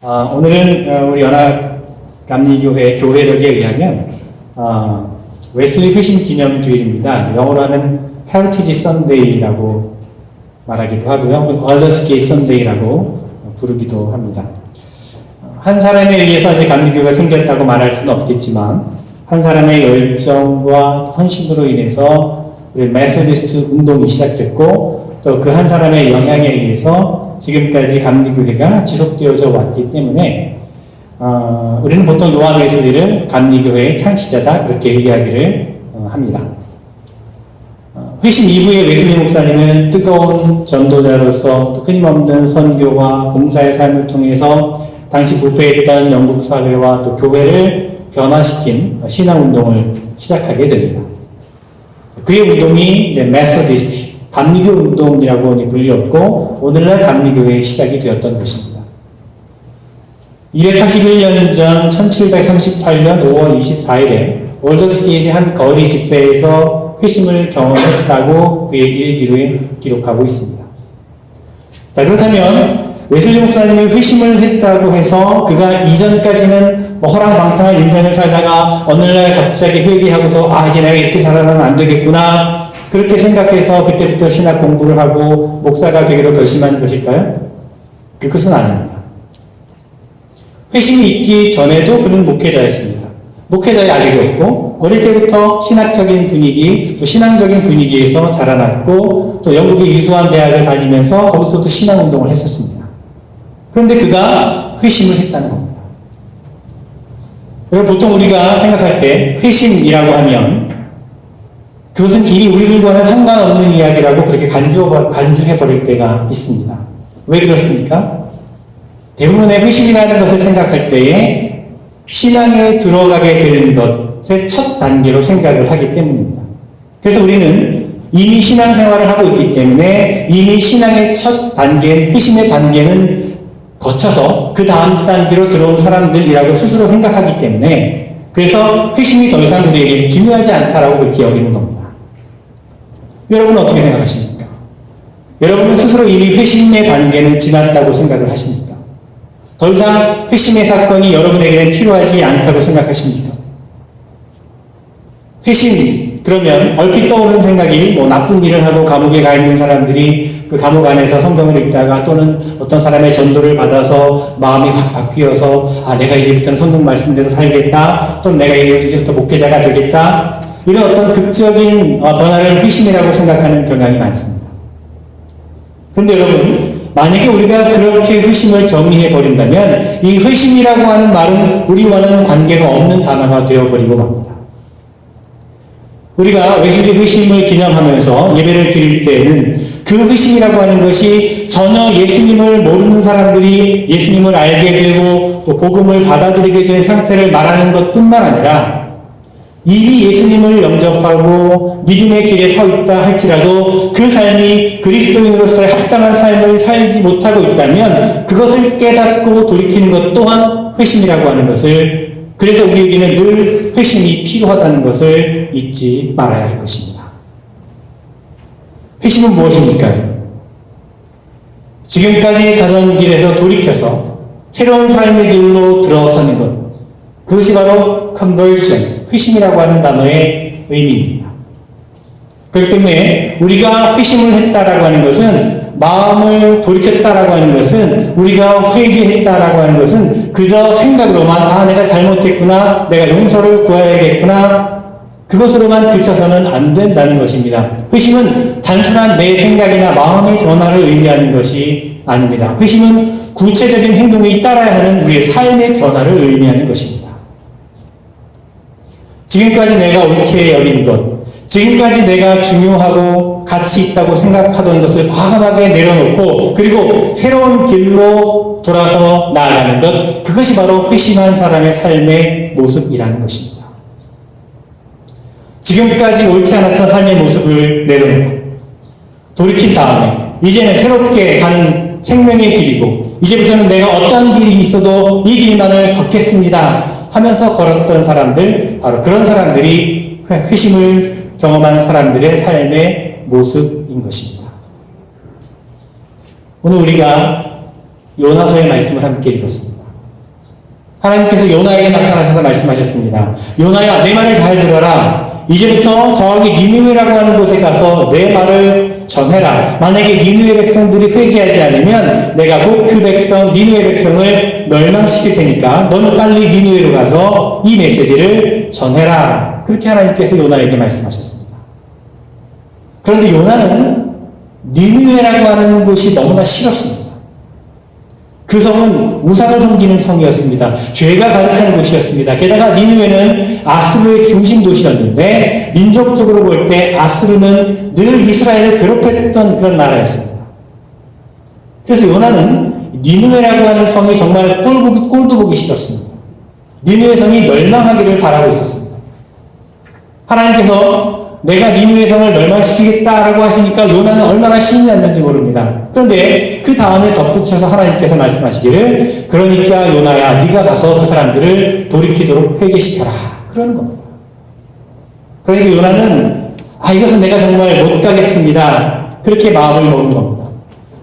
오늘은 우리 연합감리교회 교회력에 의하면 웨슬리 회심 기념 주일입니다. 영어로 하면 Heritage Sunday라고 말하기도 하고요. Elders Gate Sunday라고 부르기도 합니다. 한 사람에 의해서 이제 감리교회가 생겼다고 말할 수는 없겠지만 한 사람의 열정과 헌신으로 인해서 우리 메소디스트 운동이 시작됐고 또 그 한 사람의 영향에 의해서 지금까지 감리교회가 지속되어져 왔기 때문에 우리는 보통 요한 웨슬리를 감리교회의 창시자다 그렇게 이야기를 합니다. 회심 이후에 웨슬리 목사님은 뜨거운 전도자로서 또 끊임없는 선교와 봉사의 삶을 통해서 당시 부패했던 영국 사회와 또 교회를 변화시킨 신앙운동을 시작하게 됩니다. 그의 운동이 메소디스트 감리교 운동이라고 불렸고 오늘날 감리교회의 시작이 되었던 것입니다. 281년 전 1738년 5월 24일에 올더스게이트의 한 거리 집회에서 회심을 경험했다고 그의 일기로에 기록하고 있습니다. 자, 그렇다면 웨슬리 목사님이 회심을 했다고 해서 그가 이전까지는 허랑방탕한 인생을 살다가 어느 날 갑자기 회개하고서 이제 내가 이렇게 살아서는 안 되겠구나 그렇게 생각해서 그때부터 신학 공부를 하고 목사가 되기로 결심한 것일까요? 그것은 아닙니다. 회심이 있기 전에도 그는 목회자였습니다. 목회자의 아들이었고 어릴 때부터 신학적인 분위기 또 신앙적인 분위기에서 자라났고 또 영국의 유수한 대학을 다니면서 거기서도 신앙운동을 했었습니다. 그런데 그가 회심을 했다는 겁니다. 여러분 보통 우리가 생각할 때 회심이라고 하면 그것은 이미 우리들과는 상관없는 이야기라고 그렇게 간주해버릴 때가 있습니다. 왜 그렇습니까? 대부분의 회심이라는 것을 생각할 때에 신앙에 들어가게 되는 것의 첫 단계로 생각을 하기 때문입니다. 그래서 우리는 이미 신앙생활을 하고 있기 때문에 이미 신앙의 첫 단계, 회심의 단계는 거쳐서 그 다음 단계로 들어온 사람들이라고 스스로 생각하기 때문에 그래서 회심이 더 이상 우리에게 중요하지 않다라고 그렇게 여기는 겁니다. 여러분은 어떻게 생각하십니까? 여러분은 스스로 이미 회심의 단계는 지났다고 생각을 하십니까? 더 이상 회심의 사건이 여러분에게는 필요하지 않다고 생각하십니까? 회심, 그러면 얼핏 떠오르는 생각이 나쁜 일을 하고 감옥에 가 있는 사람들이 그 감옥 안에서 성경을 읽다가 또는 어떤 사람의 전도를 받아서 마음이 확 바뀌어서 내가 이제부터는 성경 말씀대로 살겠다 또는 내가 이제부터 목회자가 되겠다 이런 어떤 극적인 변화를 회심이라고 생각하는 경향이 많습니다. 그런데 여러분 만약에 우리가 그렇게 회심을 정의해버린다면 이 회심이라고 하는 말은 우리와는 관계가 없는 단어가 되어버리고 맙니다. 우리가 웨슬리 회심을 기념하면서 예배를 드릴 때에는 그 회심이라고 하는 것이 전혀 예수님을 모르는 사람들이 예수님을 알게 되고 또 복음을 받아들이게 된 상태를 말하는 것뿐만 아니라 이미 예수님을 영접하고 믿음의 길에 서 있다 할지라도 그 삶이 그리스도인으로서의 합당한 삶을 살지 못하고 있다면 그것을 깨닫고 돌이키는 것 또한 회심이라고 하는 것을 그래서 우리에게는 늘 회심이 필요하다는 것을 잊지 말아야 할 것입니다. 회심은 무엇입니까? 지금까지 가던 길에서 돌이켜서 새로운 삶의 길로 들어서는 것 그것이 바로 conversion, 회심이라고 하는 단어의 의미입니다. 그렇기 때문에 우리가 회심을 했다라고 하는 것은 마음을 돌이켰다라고 하는 것은 우리가 회개했다라고 하는 것은 그저 생각으로만 내가 잘못했구나 내가 용서를 구해야겠구나 그것으로만 그쳐서는 안 된다는 것입니다. 회심은 단순한 내 생각이나 마음의 변화를 의미하는 것이 아닙니다. 회심은 구체적인 행동이 따라야 하는 우리의 삶의 변화를 의미하는 것입니다. 지금까지 내가 옳게 여긴 것 지금까지 내가 중요하고 가치 있다고 생각하던 것을 과감하게 내려놓고 그리고 새로운 길로 돌아서 나아가는 것 그것이 바로 회심한 사람의 삶의 모습이라는 것입니다. 지금까지 옳지 않았던 삶의 모습을 내려놓고 돌이킨 다음에 이제는 새롭게 가는 생명의 길이고 이제부터는 내가 어떤 길이 있어도 이 길만을 걷겠습니다 하면서 걸었던 사람들 바로 그런 사람들이 회심을 경험한 사람들의 삶의 모습인 것입니다. 오늘 우리가 요나서의 말씀을 함께 읽었습니다. 하나님께서 요나에게 나타나셔서 말씀하셨습니다. 요나야, 내 말을 잘 들어라. 이제부터 저기 니느웨라고 하는 곳에 가서 내 말을 전해라. 만약에 니느웨 백성들이 회개하지 않으면 내가 곧 그 백성, 니느웨 백성을 멸망시킬 테니까 너는 빨리 니느웨로 가서 이 메시지를 전해라. 그렇게 하나님께서 요나에게 말씀하셨습니다. 그런데 요나는 니느웨라고 하는 곳이 너무나 싫었습니다. 그 성은 우상을 섬기는 성이었습니다. 죄가 가득한 곳이었습니다. 게다가 니느웨는 아수르의 중심 도시였는데 민족적으로 볼 때 아수르는 늘 이스라엘을 괴롭혔던 그런 나라였습니다. 그래서 요나는 니느웨라고 하는 성이 정말 꼴도 보기 싫었습니다. 니느웨 성이 멸망하기를 바라고 있었습니다. 하나님께서 내가 니느웨 성을 멸망시키겠다라고 하시니까 요나는 얼마나 신이 났는지 모릅니다. 그런데 그 다음에 덧붙여서 하나님께서 말씀하시기를 그러니까 요나야 네가 가서 그 사람들을 돌이키도록 회개시켜라. 그러는 겁니다. 그러니까 요나는 이것은 내가 정말 못 가겠습니다. 그렇게 마음을 먹은 겁니다.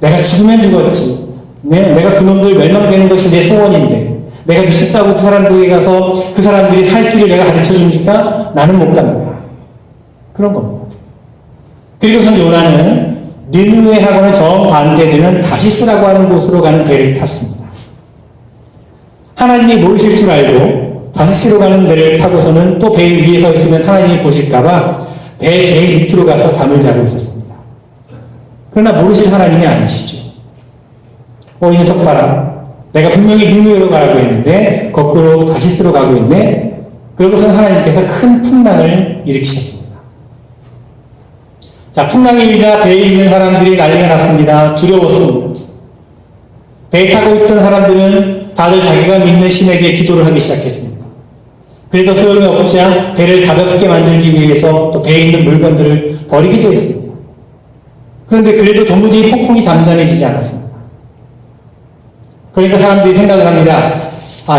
내가 죽으면 죽었지. 내가 그놈들 멸망되는 것이 내 소원인데 내가 미쳤다고 그 사람들에게 가서 그 사람들이 살 길을 내가 가르쳐 주니까 나는 못 갑니다. 그런 겁니다. 그리고선 요나는 니느웨하고는 정반대되는 다시스라고 하는 곳으로 가는 배를 탔습니다. 하나님이 모르실 줄 알고 다시스로 가는 배를 타고서는 또 배 위에 서 있으면 하나님이 보실까봐 배 제일 밑으로 가서 잠을 자고 있었습니다. 그러나 모르실 하나님이 아니시죠. 이 녀석 봐라. 내가 분명히 니느웨로 가라고 했는데 거꾸로 다시스로 가고 있네. 그러고선 하나님께서 큰 풍랑을 일으키셨습니다. 자, 풍랑이 일자 배에 있는 사람들이 난리가 났습니다. 두려웠습니다. 배에 타고 있던 사람들은 다들 자기가 믿는 신에게 기도를 하기 시작했습니다. 그래도 소용이 없자 배를 가볍게 만들기 위해서 또 배에 있는 물건들을 버리기도 했습니다. 그런데 그래도 도무지 폭풍이 잠잠해지지 않았습니다. 그러니까 사람들이 생각을 합니다.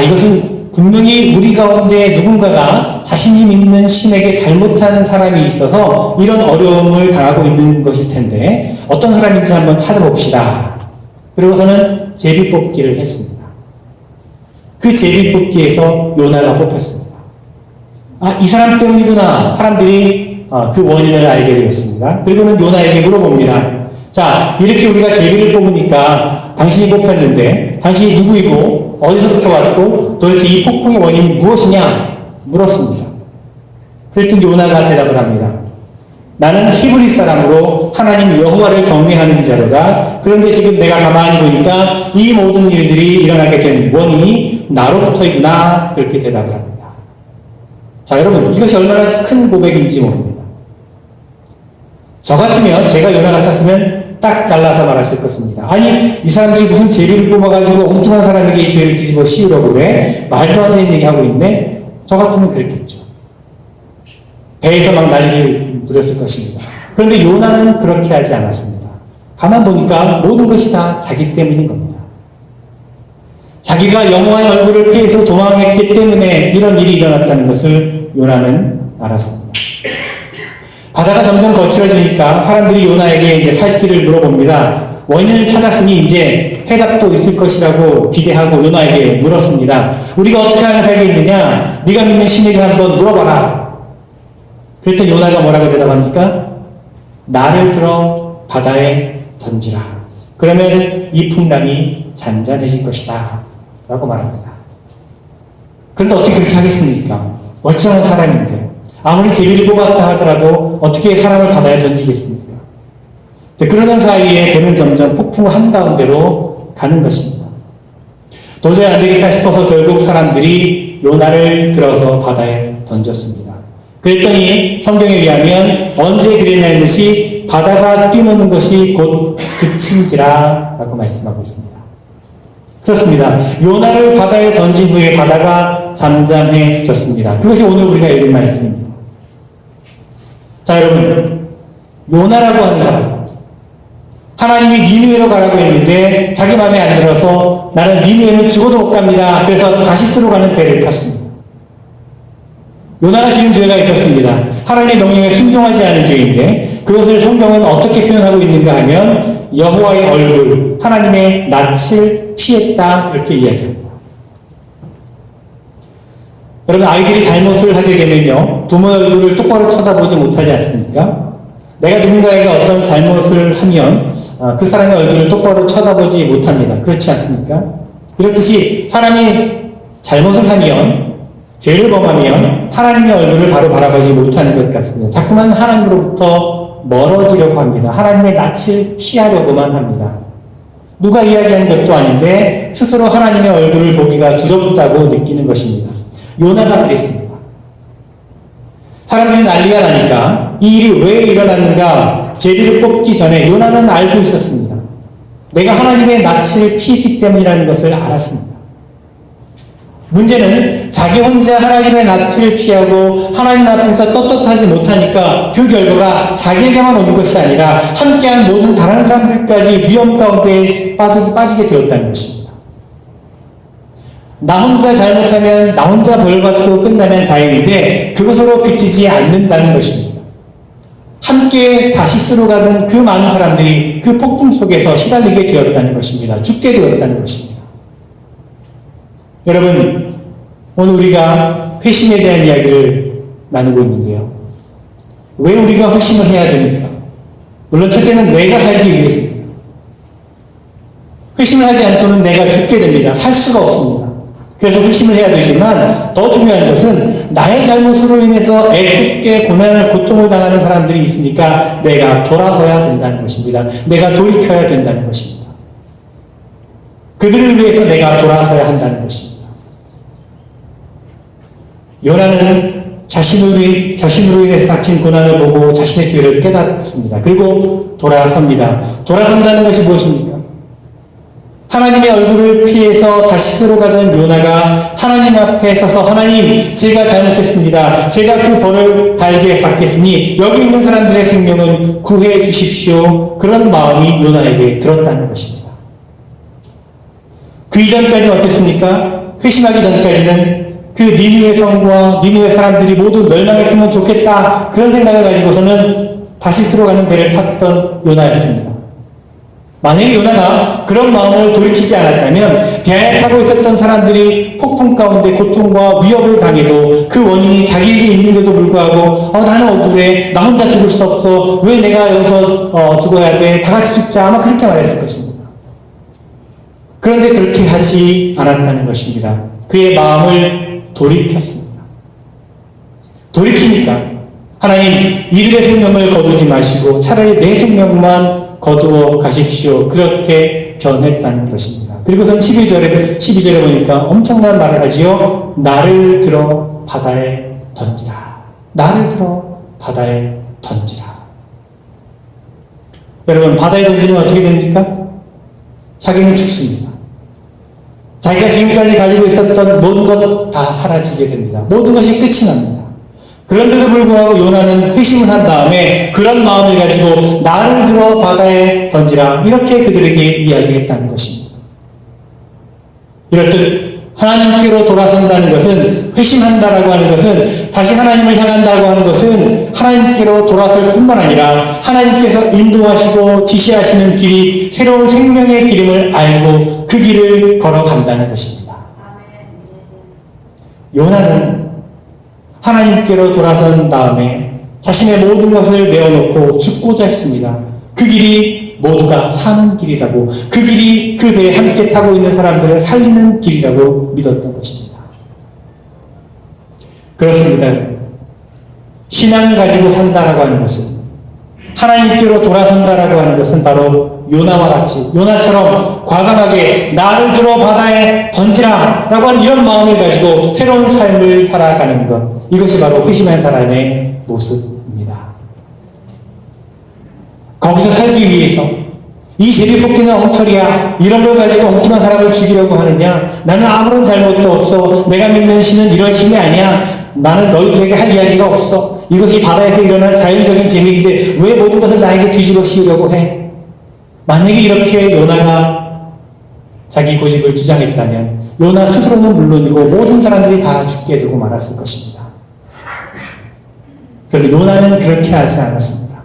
이것은 분명히 우리 가운데 누군가가 자신이 믿는 신에게 잘못한 사람이 있어서 이런 어려움을 당하고 있는 것일 텐데 어떤 사람인지 한번 찾아봅시다. 그러고서는 제비뽑기를 했습니다. 그 제비뽑기에서 요나가 뽑혔습니다. 이 사람 때문이구나. 사람들이 그 원인을 알게 되었습니다. 그리고는 요나에게 물어봅니다. 자, 이렇게 우리가 제비를 뽑으니까 당신이 뽑혔는데 당신이 누구이고 어디서부터 왔고 도대체 이 폭풍의 원인이 무엇이냐 물었습니다. 그랬더니 요나가 대답을 합니다. 나는 히브리 사람으로 하나님 여호와를 경외하는 자로다. 그런데 지금 내가 가만히 보니까 이 모든 일들이 일어나게 된 원인이 나로부터이구나. 그렇게 대답을 합니다. 자, 여러분, 이것이 얼마나 큰 고백인지 모릅니다. 저 같으면, 제가 요나 같았으면 딱 잘라서 말았을 것입니다. 아니, 이 사람들이 무슨 제비를 뽑아가지고 엉뚱한 사람에게 죄를 뒤집어 씌우려고 그래? 말도 안 되는 얘기 하고 있네? 저 같으면 그랬겠죠. 배에서 막 난리를 부렸을 것입니다. 그런데 요나는 그렇게 하지 않았습니다. 가만 보니까 모든 것이 다 자기 때문인 겁니다. 자기가 영원한 얼굴을 피해서 도망했기 때문에 이런 일이 일어났다는 것을 요나는 알았습니다. 바다가 점점 거칠어지니까 사람들이 요나에게 이제 살 길을 물어봅니다. 원인을 찾았으니 이제 해답도 있을 것이라고 기대하고 요나에게 물었습니다. 우리가 어떻게 하면 살겠느냐? 네가 믿는 신에게 한번 물어봐라. 그랬더니 요나가 뭐라고 대답합니까? 나를 들어 바다에 던지라. 그러면 이 풍랑이 잔잔해질 것이다. 라고 말합니다. 그런데 어떻게 그렇게 하겠습니까? 멀쩡한 사람인데. 아무리 제비를 뽑았다 하더라도 어떻게 사람을 바다에 던지겠습니까? 그러는 사이에 배는 점점 폭풍 한가운데로 가는 것입니다. 도저히 안 되겠다 싶어서 결국 사람들이 요나를 들어서 바다에 던졌습니다. 그랬더니 성경에 의하면 언제 그랬냐는 듯이 바다가 뛰노는 것이 곧 그친지라 라고 말씀하고 있습니다. 그렇습니다. 요나를 바다에 던진 후에 바다가 잠잠해졌습니다. 그것이 오늘 우리가 읽은 말씀입니다. 자, 여러분, 요나라고 하는 사람, 하나님이 니느웨로 가라고 했는데 자기 마음에 안 들어서 나는 니느웨는 죽어도 못 갑니다. 그래서 다시스로 가는 배를 탔습니다. 요나가 지은 죄가 있었습니다. 하나님의 명령에 순종하지 않은 죄인데 그것을 성경은 어떻게 표현하고 있는가 하면 여호와의 얼굴, 하나님의 낯을 피했다 그렇게 이야기합니다. 여러분, 아이들이 잘못을 하게 되면요, 부모의 얼굴을 똑바로 쳐다보지 못하지 않습니까? 내가 누군가에게 어떤 잘못을 하면 그 사람의 얼굴을 똑바로 쳐다보지 못합니다. 그렇지 않습니까? 이렇듯이 사람이 잘못을 하면, 죄를 범하면 하나님의 얼굴을 바로 바라보지 못하는 것 같습니다. 자꾸만 하나님으로부터 멀어지려고 합니다. 하나님의 낯을 피하려고만 합니다. 누가 이야기한 것도 아닌데 스스로 하나님의 얼굴을 보기가 두렵다고 느끼는 것입니다. 요나가 그랬습니다. 사람들이 난리가 나니까 이 일이 왜 일어났는가 제비를 뽑기 전에 요나는 알고 있었습니다. 내가 하나님의 낯을 피했기 때문이라는 것을 알았습니다. 문제는 자기 혼자 하나님의 낯을 피하고 하나님 앞에서 떳떳하지 못하니까 그 결과가 자기에게만 오는 것이 아니라 함께한 모든 다른 사람들까지 위험 가운데 빠지게 되었다는 것입니다. 나 혼자 잘못하면 나 혼자 벌받고 끝나면 다행인데 그것으로 그치지 않는다는 것입니다. 함께 다시스로 가던 그 많은 사람들이 그 폭풍 속에서 시달리게 되었다는 것입니다. 죽게 되었다는 것입니다. 여러분, 오늘 우리가 회심에 대한 이야기를 나누고 있는데요. 왜 우리가 회심을 해야 됩니까? 물론 첫째는 내가 살기 위해서입니다. 회심을 하지 않고는 내가 죽게 됩니다. 살 수가 없습니다. 그래서 회심을 해야 되지만 더 중요한 것은 나의 잘못으로 인해서 애꿎게 고난을 고통을 당하는 사람들이 있으니까 내가 돌아서야 된다는 것입니다. 내가 돌이켜야 된다는 것입니다. 그들을 위해서 내가 돌아서야 한다는 것입니다. 요나는 자신으로 인해서 닥친 고난을 보고 자신의 죄를 깨닫습니다. 그리고 돌아섭니다. 돌아선다는 것이 무엇입니까? 하나님의 얼굴을 피해서 다시스로 가던 요나가 하나님 앞에 서서 하나님, 제가 잘못했습니다. 제가 그 벌을 달게 받겠으니 여기 있는 사람들의 생명은 구해 주십시오. 그런 마음이 요나에게 들었다는 것입니다. 그 이전까지는 어땠습니까? 회심하기 전까지는 그 니느웨 성과 니느웨 사람들이 모두 멸망했으면 좋겠다, 그런 생각을 가지고서는 다시스로 가는 배를 탔던 요나였습니다. 만약에 요나가 그런 마음을 돌이키지 않았다면 배에 타고 있었던 사람들이 폭풍 가운데 고통과 위협을 당해도 그 원인이 자기에게 있는데도 불구하고 나는 억울해, 나 혼자 죽을 수 없어, 왜 내가 여기서 죽어야 돼, 다 같이 죽자, 아마 그렇게 말했을 것입니다. 그런데 그렇게 하지 않았다는 것입니다. 그의 마음을 돌이켰습니다. 돌이키니까 하나님, 이들의 생명을 거두지 마시고 차라리 내 생명만 거두어 가십시오. 그렇게 변했다는 것입니다. 그리고선 12절에 보니까 엄청난 말을 하지요. 나를 들어 바다에 던지라. 나를 들어 바다에 던지라. 여러분, 바다에 던지면 어떻게 됩니까? 자기는 죽습니다. 자기가 지금까지 가지고 있었던 모든 것 다 사라지게 됩니다. 모든 것이 끝이 납니다. 그런데도 불구하고 요나는 회심을 한 다음에 그런 마음을 가지고 나를 들어 바다에 던지라, 이렇게 그들에게 이야기했다는 것입니다. 이렇듯 하나님께로 돌아선다는 것은, 회심한다라고 하는 것은, 다시 하나님을 향한다고 하는 것은 하나님께로 돌아설 뿐만 아니라 하나님께서 인도하시고 지시하시는 길이 새로운 생명의 기름을 알고 그 길을 걸어간다는 것입니다. 요나는 하나님께로 돌아선 다음에 자신의 모든 것을 내어놓고 죽고자 했습니다. 그 길이 모두가 사는 길이라고, 그 길이 그 배에 함께 타고 있는 사람들을 살리는 길이라고 믿었던 것입니다. 그렇습니다. 신앙을 가지고 산다라고 하는 것은, 하나님께로 돌아선다라고 하는 것은 바로 요나와 같이, 요나처럼 과감하게 나를 들어 바다에 던지라 라고 하는 이런 마음을 가지고 새로운 삶을 살아가는 것, 이것이 바로 회심한 사람의 모습입니다. 거기서 살기 위해서 이 제비뽑기는 엉터리야, 이런 걸 가지고 엉뚱한 사람을 죽이려고 하느냐, 나는 아무런 잘못도 없어, 내가 믿는 신은 이런 신이 아니야, 나는 너희들에게 할 이야기가 없어, 이것이 바다에서 일어난 자연적인 재미인데 왜 모든 것을 나에게 뒤집어 씌우려고 해? 만약에 이렇게 요나가 자기 고집을 주장했다면 요나 스스로는 물론이고 모든 사람들이 다 죽게 되고 말았을 것입니다. 그런데 요나는 그렇게 하지 않았습니다.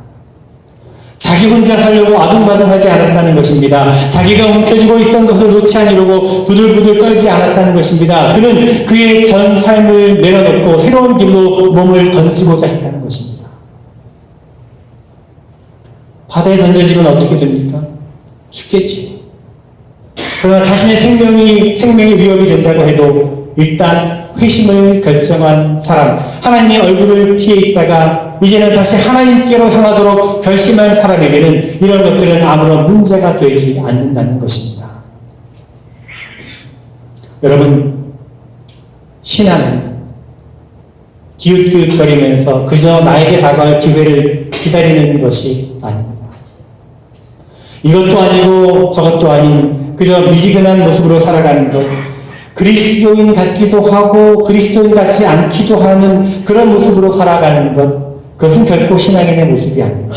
자기 혼자 살려고 아둥바둥하지 않았다는 것입니다. 자기가 움켜쥐고 있던 것을 놓지 않으려고 부들부들 떨지 않았다는 것입니다. 그는 그의 전 삶을 내려놓고 새로운 길로 몸을 던지고자 했다는 것입니다. 바다에 던져지면 어떻게 됩니까? 죽겠지. 그러나 자신의 생명이 위협이 된다고 해도 일단 회심을 결정한 사람, 하나님의 얼굴을 피해 있다가 이제는 다시 하나님께로 향하도록 결심한 사람에게는 이런 것들은 아무런 문제가 되지 않는다는 것입니다. 여러분, 신앙은 기웃기웃거리면서 그저 나에게 다가올 기회를 기다리는 것이 아닙니다. 이것도 아니고 저것도 아닌 그저 미지근한 모습으로 살아가는 것, 그리스도인 같기도 하고 그리스도인 같지 않기도 하는 그런 모습으로 살아가는 것, 그것은 결코 신앙인의 모습이 아닙니다.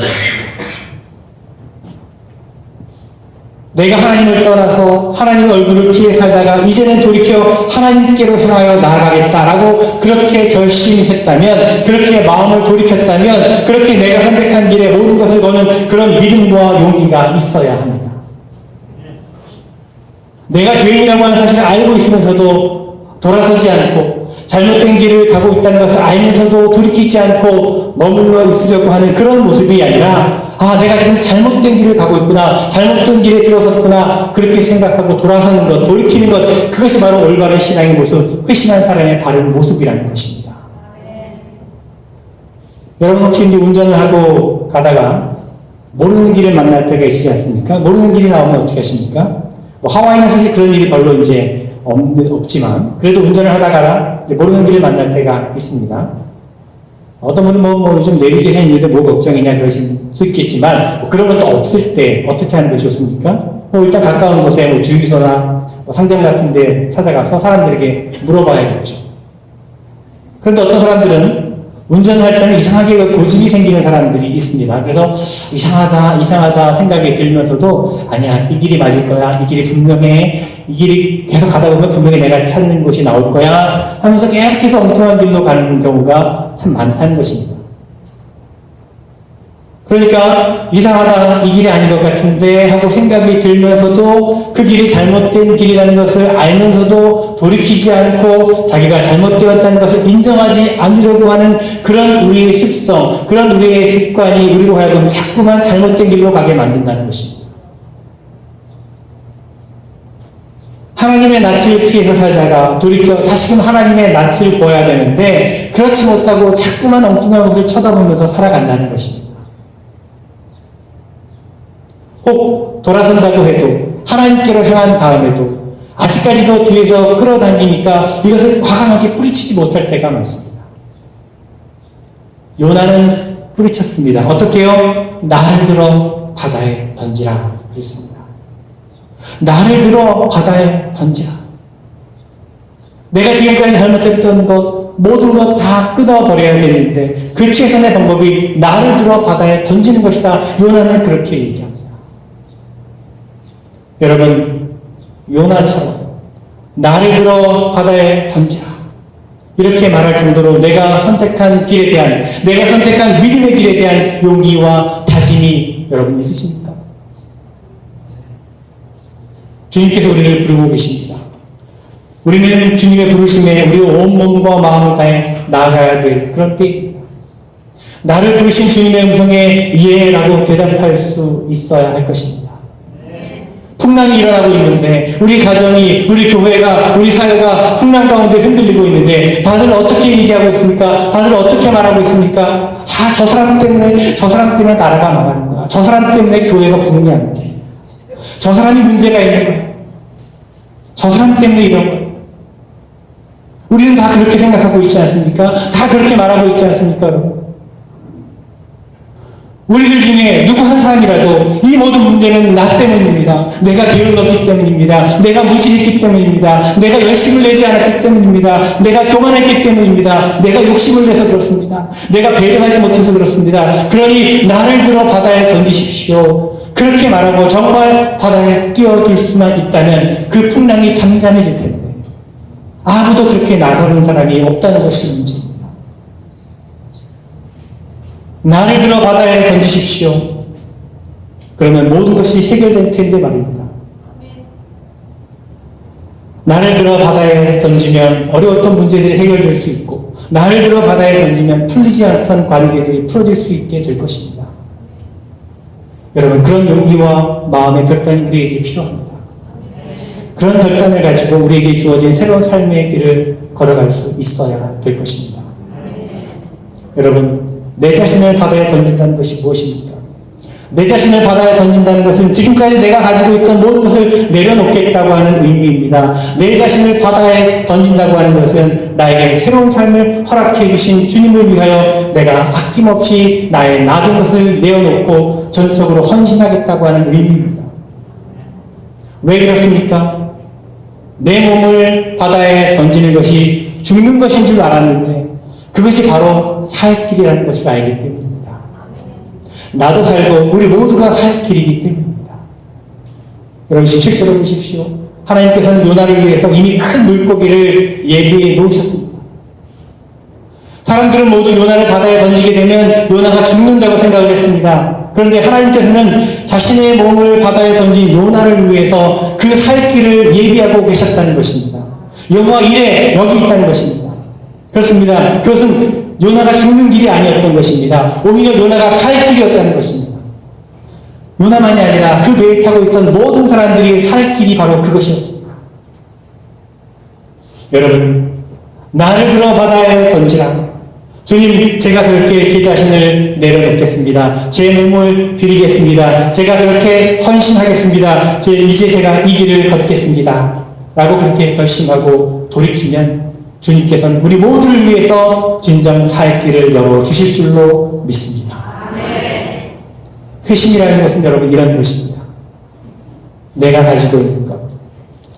내가 하나님을 떠나서 하나님의 얼굴을 피해 살다가 이제는 돌이켜 하나님께로 향하여 나아가겠다라고 그렇게 결심했다면, 그렇게 마음을 돌이켰다면, 그렇게 내가 선택한 길에 모든 것을 거는 그런 믿음과 용기가 있어야 합니다. 내가 죄인이라고 하는 사실을 알고 있으면서도 돌아서지 않고 잘못된 길을 가고 있다는 것을 알면서도 돌이키지 않고 머물러 있으려고 하는 그런 모습이 아니라, 내가 지금 잘못된 길을 가고 있구나, 잘못된 길에 들어섰구나, 그렇게 생각하고 돌아서는 것, 돌이키는 것, 그것이 바로 올바른 신앙의 모습, 회심한 사람의 바른 모습이라는 것입니다. 여러분, 혹시 이제 운전을 하고 가다가 모르는 길을 만날 때가 있지 않습니까? 모르는 길이 나오면 어떻게 하십니까? 하와이는 사실 그런 일이 별로 이제 없지만, 그래도 운전을 하다가 모르는 길을 만날 때가 있습니다. 어떤 분은 요즘 내비게이션인데 뭐 걱정이냐 그러실 수 있겠지만, 그런 것도 없을 때 어떻게 하는 것이 좋습니까? 일단 가까운 곳에 주유소나 상점 같은 데 찾아가서 사람들에게 물어봐야겠죠. 그런데 어떤 사람들은 운전을 할 때는 이상하게 고집이 생기는 사람들이 있습니다. 그래서 이상하다 생각이 들면서도 아니야, 이 길이 맞을 거야, 이 길이 분명해, 이 길이 계속 가다 보면 분명히 내가 찾는 곳이 나올 거야 하면서 계속해서 엉뚱한 길로 가는 경우가 참 많다는 것입니다. 그러니까 이상하다, 이 길이 아닌 것 같은데 하고 생각이 들면서도 그 길이 잘못된 길이라는 것을 알면서도 돌이키지 않고 자기가 잘못되었다는 것을 인정하지 않으려고 하는 그런 우리의 습성, 그런 우리의 습관이 우리로 하여금 자꾸만 잘못된 길로 가게 만든다는 것입니다. 하나님의 낯을 피해서 살다가 돌이켜 다시금 하나님의 낯을 보아야 되는데 그렇지 못하고 자꾸만 엉뚱한 것을 쳐다보면서 살아간다는 것입니다. 혹 돌아선다고 해도 하나님께로 향한 다음에도 아직까지도 뒤에서 끌어당기니까 이것을 과감하게 뿌리치지 못할 때가 많습니다. 요나는 뿌리쳤습니다. 어떻게 해요? 나를 들어 바다에 던지라 그랬습니다. 나를 들어 바다에 던지라. 내가 지금까지 잘못했던 것 모든 것 다 끊어버려야겠는데 그 최선의 방법이 나를 들어 바다에 던지는 것이다. 요나는 그렇게 얘기합니다. 여러분, 요나처럼 나를 들어 바다에 던지라 이렇게 말할 정도로 내가 선택한 길에 대한, 내가 선택한 믿음의 길에 대한 용기와 다짐이 여러분 있으십니까? 주님께서 우리를 부르고 계십니다. 우리는 주님의 부르심에 우리 온몸과 마음을 다해 나아가야 될 그런 때입니다. 나를 부르신 주님의 음성에 예라고 대답할 수 있어야 할 것입니다. 풍랑이 일어나고 있는데 우리 가정이, 우리 교회가, 우리 사회가 풍랑 가운데 흔들리고 있는데 다들 어떻게 얘기하고 있습니까? 다들 어떻게 말하고 있습니까? 저 사람 때문에 나라가 망하는 거야. 저 사람 때문에 교회가 부흥이 안 돼. 저 사람이 문제가 있는 거야. 저 사람 때문에 이런 거야. 우리는 다 그렇게 생각하고 있지 않습니까? 다 그렇게 말하고 있지 않습니까, 여러분? 우리들 중에 누구 한 사람이라도 이 모든 문제는 나 때문입니다. 내가 게을렀기 때문입니다. 내가 무지했기 때문입니다. 내가 열심을 내지 않았기 때문입니다. 내가 교만했기 때문입니다. 내가 욕심을 내서 그렇습니다. 내가 배려하지 못해서 그렇습니다. 그러니 나를 들어 바다에 던지십시오. 그렇게 말하고 정말 바다에 뛰어들 수만 있다면 그 풍랑이 잠잠해질 텐데 아무도 그렇게 나서는 사람이 없다는 것이 문제입니다. 나를 들어 바다에 던지십시오. 그러면 모든 것이 해결될 텐데 말입니다. 나를 들어 바다에 던지면 어려웠던 문제들이 해결될 수 있고, 나를 들어 바다에 던지면 풀리지 않던 관계들이 풀어질 수 있게 될 것입니다. 여러분, 그런 용기와 마음의 결단이 우리에게 필요합니다. 그런 결단을 가지고 우리에게 주어진 새로운 삶의 길을 걸어갈 수 있어야 될 것입니다. 여러분, 내 자신을 바다에 던진다는 것이 무엇입니까? 내 자신을 바다에 던진다는 것은 지금까지 내가 가지고 있던 모든 것을 내려놓겠다고 하는 의미입니다. 내 자신을 바다에 던진다고 하는 것은 나에게 새로운 삶을 허락해 주신 주님을 위하여 내가 아낌없이 나의 나된 것을 내어놓고 전적으로 헌신하겠다고 하는 의미입니다. 왜 그렇습니까? 내 몸을 바다에 던지는 것이 죽는 것인 줄 알았는데 그것이 바로 살 길이라는 것을 알기 때문입니다. 나도 살고 우리 모두가 살 길이기 때문입니다. 여러분 17절을 보십시오. 하나님께서는 요나를 위해서 이미 큰 물고기를 예비해 놓으셨습니다. 사람들은 모두 요나를 바다에 던지게 되면 요나가 죽는다고 생각을 했습니다. 그런데 하나님께서는 자신의 몸을 바다에 던진 요나를 위해서 그 살 길을 예비하고 계셨다는 것입니다. 여호와 이레 여기 있다는 것입니다. 그렇습니다. 그것은 요나가 죽는 길이 아니었던 것입니다. 오히려 요나가 살 길이었다는 것입니다. 요나만이 아니라 그 배에 타고 있던 모든 사람들이 살 길이 바로 그것이었습니다. 여러분, 나를 들어 바다에 던지라. 주님, 제가 그렇게 제 자신을 내려놓겠습니다. 제 몸을 드리겠습니다. 제가 그렇게 헌신하겠습니다. 이제 제가 이 길을 걷겠습니다. 라고 그렇게 결심하고 돌이키면 주님께서는 우리 모두를 위해서 진정 살 길을 열어주실 줄로 믿습니다. 회심이라는 것은 여러분 이런 것입니다. 내가 가지고 있는 것,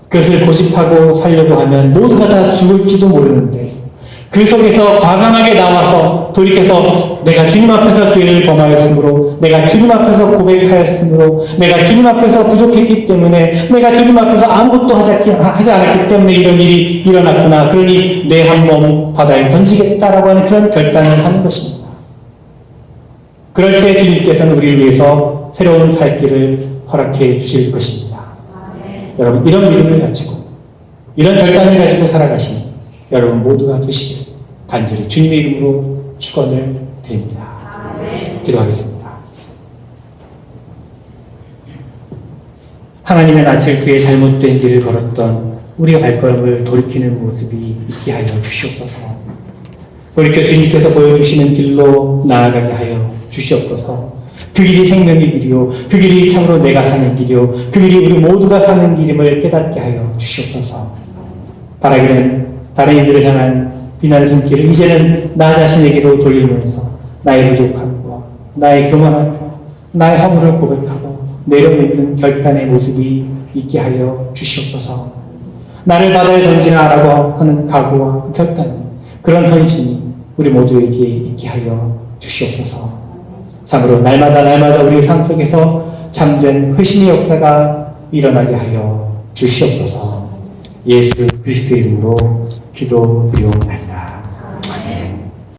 그것을 고집하고 살려고 하면 모두가 다 죽을지도 모르는데 그 속에서 과감하게 나와서 돌이켜서 내가 주님 앞에서 죄를 범하였으므로, 내가 주님 앞에서 고백하였으므로, 내가 주님 앞에서 부족했기 때문에, 내가 주님 앞에서 아무것도 하지 않았기 때문에 이런 일이 일어났구나. 그러니 내 한 몸 바다에 던지겠다라고 하는 그런 결단을 하는 것입니다. 그럴 때 주님께서는 우리를 위해서 새로운 살 길을 허락해 주실 것입니다. 여러분, 이런 믿음을 가지고, 이런 결단을 가지고 살아가시는 여러분 모두가 되시길 간절히 주님의 이름으로 축원을 드립니다. 기도하겠습니다. 하나님의 낯을 그의 잘못된 길을 걸었던 우리의 발걸음을 돌이키는 모습이 있게 하여 주시옵소서. 돌이켜 주님께서 보여주시는 길로 나아가게 하여 주시옵소서. 그 길이 생명의 길이요, 그 길이 참으로 내가 사는 길이요, 그 길이 우리 모두가 사는 길임을 깨닫게 하여 주시옵소서. 바라기는 다른 이들을 향한 비난의 손길을 이제는 나 자신에게로 돌리면서 나의 부족함과 나의 교만함과 나의 허물을 고백하고 내려놓는 결단의 모습이 있게 하여 주시옵소서. 나를 바다에 던지나라고 하는 각오와 그 결단이, 그런 헌신이 우리 모두에게 있게 하여 주시옵소서. 참으로 날마다 우리의 삶 속에서 참된 회심의 역사가 일어나게 하여 주시옵소서. 예수 그리스도의 이름으로 기도드리옵나이다.